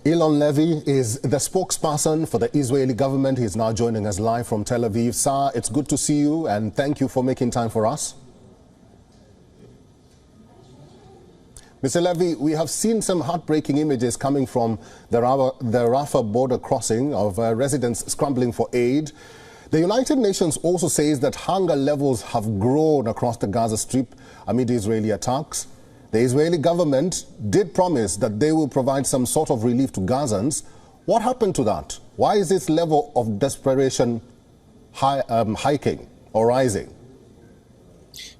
Eylon Levy is the spokesperson for the Israeli government. He is now joining us live from Tel Aviv. Sir, it's good to see you and thank you for making time for us. Mr. Levy, we have seen some heartbreaking images coming from the Rafah border crossing of residents scrambling for aid. The United Nations also says that hunger levels have grown across the Gaza Strip amid Israeli attacks. The Israeli government did promise that they will provide some sort of relief to Gazans. What happened to that? Why is this level of desperation hiking or rising?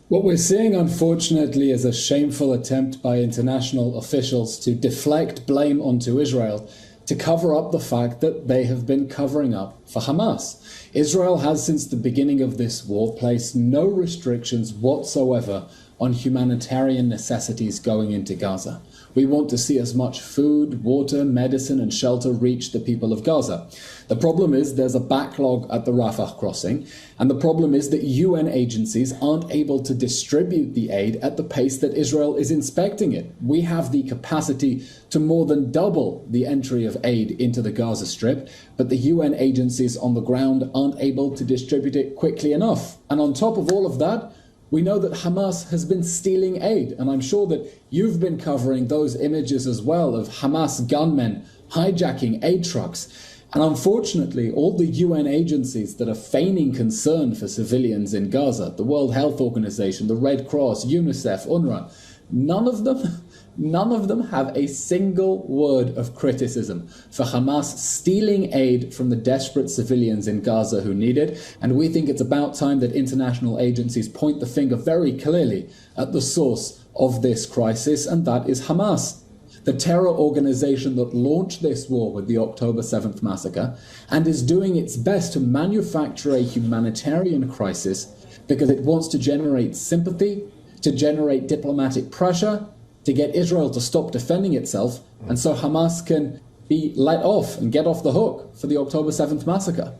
What we're seeing, unfortunately, is a shameful attempt by international officials to deflect blame onto Israel to cover up the fact that they have been covering up for Hamas. Israel has, since the beginning of this war, placed no restrictions whatsoever on humanitarian necessities going into Gaza. We want to see as much food, water, medicine and shelter reach the people of Gaza. The problem is there's a backlog at the Rafah crossing, and the problem is that UN agencies aren't able to distribute the aid at the pace that Israel is inspecting it. We have the capacity to more than double the entry of aid into the Gaza Strip, but the UN agencies on the ground aren't able to distribute it quickly enough. And on top of all of that, we know that Hamas has been stealing aid, and I'm sure that you've been covering those images as well of Hamas gunmen hijacking aid trucks. And unfortunately, all the UN agencies that are feigning concern for civilians in Gaza, the World Health Organization, the Red Cross, UNICEF, UNRWA, none of them have a single word of criticism for Hamas stealing aid from the desperate civilians in Gaza who need it. And we think it's about time that international agencies point the finger very clearly at the source of this crisis, and that is Hamas, the terror organization that launched this war with the October 7th massacre and is doing its best to manufacture a humanitarian crisis because it wants to generate sympathy, to generate diplomatic pressure, to get Israel to stop defending itself, and so Hamas can be let off and get off the hook for the October 7th massacre.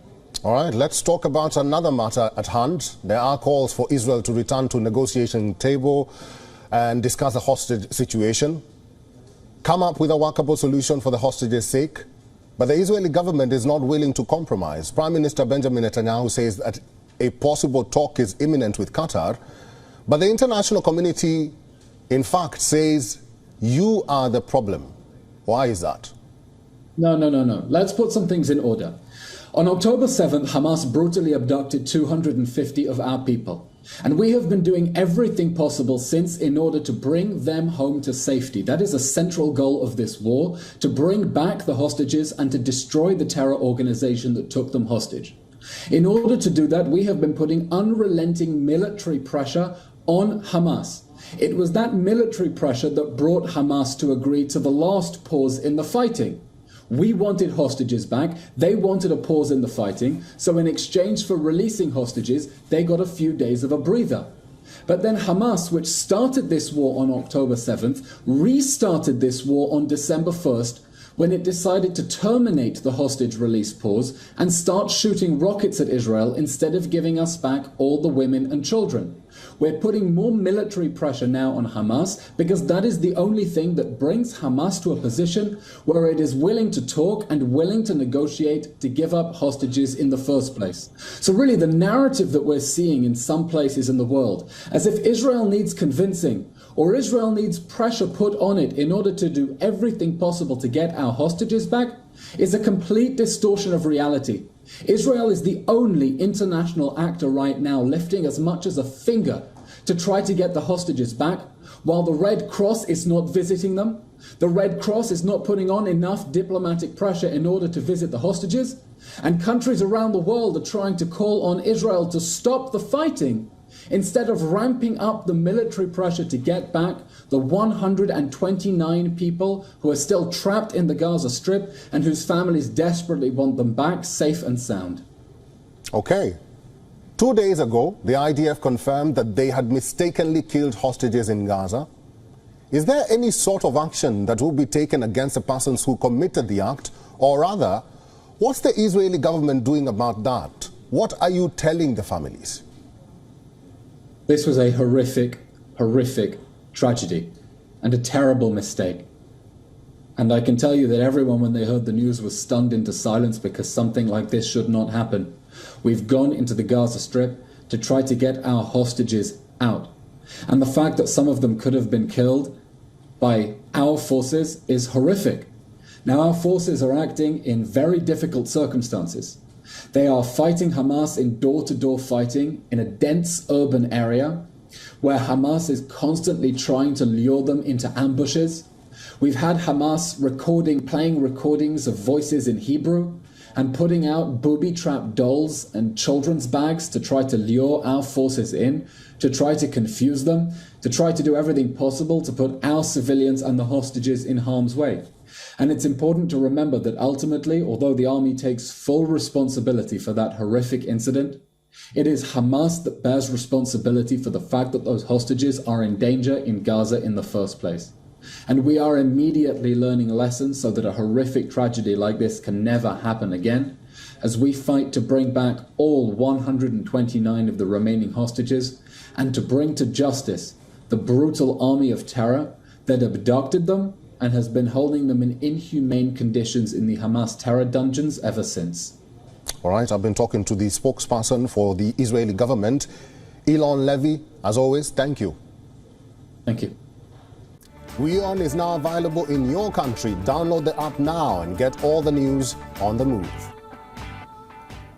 All right, let's talk about another matter at hand. There are calls for Israel to return to negotiation table and discuss the hostage situation, come up with a workable solution for the hostages' sake. But the Israeli government is not willing to compromise. Prime Minister Benjamin Netanyahu says that a possible talk is imminent with Qatar, but the international community in fact says you are the problem. Why is that? No. Let's put some things in order. On October 7th, Hamas brutally abducted 250 of our people. And we have been doing everything possible since in order to bring them home to safety. That is a central goal of this war, to bring back the hostages and to destroy the terror organization that took them hostage. In order to do that, we have been putting unrelenting military pressure on Hamas. It was that military pressure that brought Hamas to agree to the last pause in the fighting. We wanted hostages back, they wanted a pause in the fighting, so in exchange for releasing hostages, they got a few days of a breather. But then Hamas, which started this war on October 7th, restarted this war on December 1st, when it decided to terminate the hostage release pause and start shooting rockets at Israel instead of giving us back all the women and children. We're putting more military pressure now on Hamas because that is the only thing that brings Hamas to a position where it is willing to talk and willing to negotiate to give up hostages in the first place. So really the narrative that we're seeing in some places in the world, as if Israel needs convincing or Israel needs pressure put on it in order to do everything possible to get our hostages back, is a complete distortion of reality. Israel is the only international actor right now lifting as much as a finger to try to get the hostages back, while the Red Cross is not visiting them. The Red Cross is not putting on enough diplomatic pressure in order to visit the hostages. And countries around the world are trying to call on Israel to stop the fighting instead of ramping up the military pressure to get back the 129 people who are still trapped in the Gaza Strip and whose families desperately want them back safe and sound. Okay. 2 days ago, the IDF confirmed that they had mistakenly killed hostages in Gaza. Is there any sort of action that will be taken against the persons who committed the act? Or rather, what's the Israeli government doing about that? What are you telling the families? This was a horrific tragedy and a terrible mistake. And I can tell you that everyone, when they heard the news, was stunned into silence because something like this should not happen. We've gone into the Gaza Strip to try to get our hostages out. And the fact that some of them could have been killed by our forces is horrific. Now, our forces are acting in very difficult circumstances. They are fighting Hamas in door-to-door fighting in a dense urban area where Hamas is constantly trying to lure them into ambushes. We've had Hamas playing recordings of voices in Hebrew and putting out booby-trapped dolls and children's bags to try to lure our forces in, to try to confuse them, to try to do everything possible to put our civilians and the hostages in harm's way. And it's important to remember that ultimately, although the army takes full responsibility for that horrific incident, it is Hamas that bears responsibility for the fact that those hostages are in danger in Gaza in the first place. And we are immediately learning lessons so that a horrific tragedy like this can never happen again, as we fight to bring back all 129 of the remaining hostages and to bring to justice the brutal army of terror that abducted them and has been holding them in inhumane conditions in the Hamas terror dungeons ever since. All right, I've been talking to the spokesperson for the Israeli government, Eylon Levy. As always, thank you. Thank you. WION is now available in your country. Download the app now and get all the news on the move.